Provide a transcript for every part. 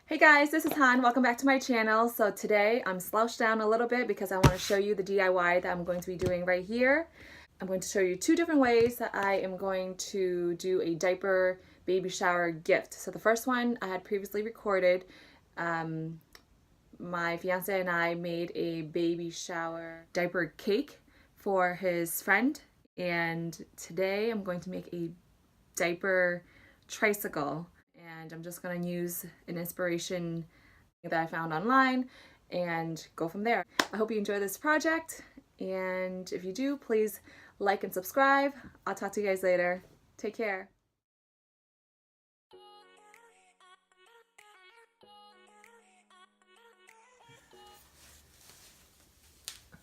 Hey guys, this is Han. Welcome back to my channel. So today I'm slouched down a little bit because I want to show you the DIY that I'm going to be doing right here. I'm going to show you two different ways that I am going to do a diaper baby shower gift. So the first one I had previously recorded. My fiance and I made a baby shower diaper cake for his friend, and today I'm going to make a diaper tricycle, and I'm just going to use an inspiration that I found online and go from there. I hope you enjoy this project, and if you do, please like and subscribe. I'll talk to you guys later. Take care.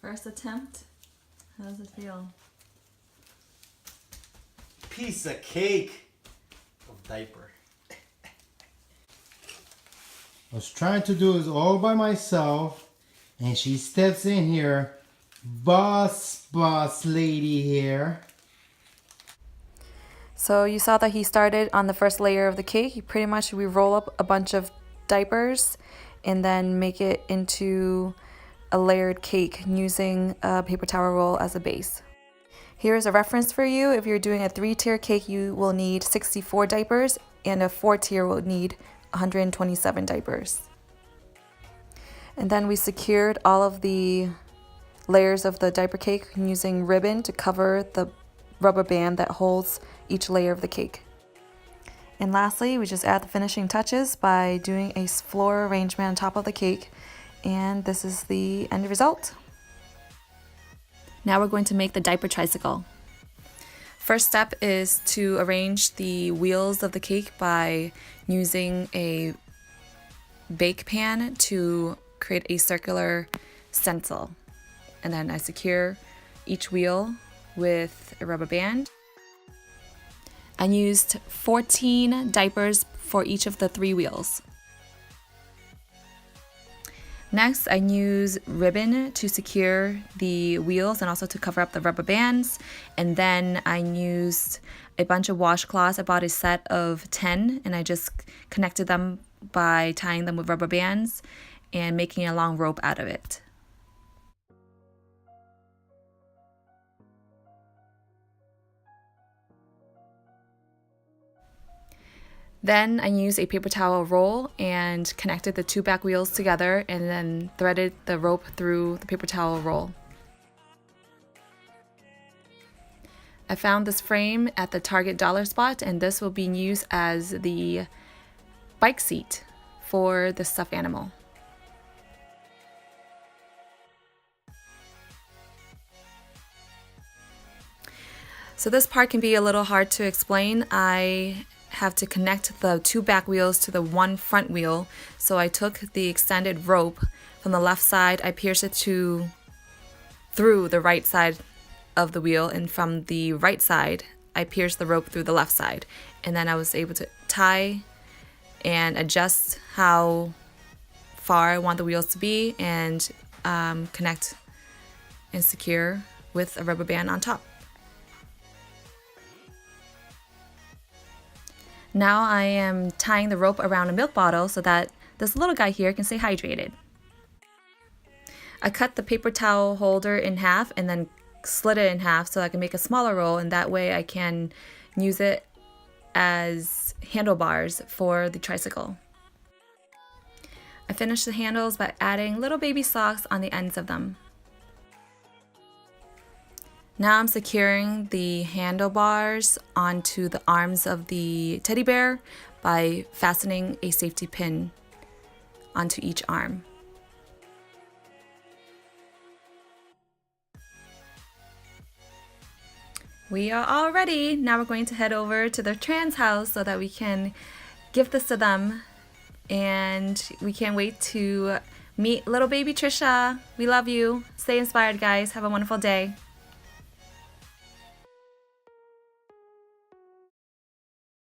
First attempt. How does it feel? Piece of cake of diaper. I was trying to do this all by myself, and she steps in here, boss lady here. So you saw that he started on the first layer of the cake. We roll up a bunch of diapers and then make it into a layered cake using a paper towel roll as a base. Here's a reference for you. If you're doing a 3-tier cake, you will need 64 diapers, and a 4-tier will need 127 diapers. And then we secured all of the layers of the diaper cake using ribbon to cover the rubber band that holds each layer of the cake. And lastly, we just add the finishing touches by doing a floor arrangement on top of the cake, and this is the end result. Now we're going to make the diaper tricycle. First step is to arrange the wheels of the cake by using a bake pan to create a circular stencil. And then I secure each wheel with a rubber band. I used 14 diapers for each of the 3 wheels. Next, I use ribbon to secure the wheels and also to cover up the rubber bands. And then I used a bunch of washcloths. I bought a set of 10, and I just connected them by tying them with rubber bands and making a long rope out of it. Then I used a paper towel roll and connected the 2 back wheels together and then threaded the rope through the paper towel roll. I found this frame at the Target dollar spot, and this will be used as the bike seat for the stuffed animal. So this part can be a little hard to explain. I have to connect the 2 back wheels to the 1 front wheel. So I took the extended rope from the left side, I pierced it through the right side of the wheel, and from the right side, I pierced the rope through the left side. And then I was able to tie and adjust how far I want the wheels to be and connect and secure with a rubber band on top. Now I am tying the rope around a milk bottle so that this little guy here can stay hydrated. I cut the paper towel holder in half and then slit it in half so I can make a smaller roll, and that way I can use it as handlebars for the tricycle. I finished the handles by adding little baby socks on the ends of them. Now I'm securing the handlebars onto the arms of the teddy bear by fastening a safety pin onto each arm. We are all ready. Now we're going to head over to the trans house so that we can give this to them, and we can't wait to meet little baby Trisha. We love you. Stay inspired, guys. Have a wonderful day.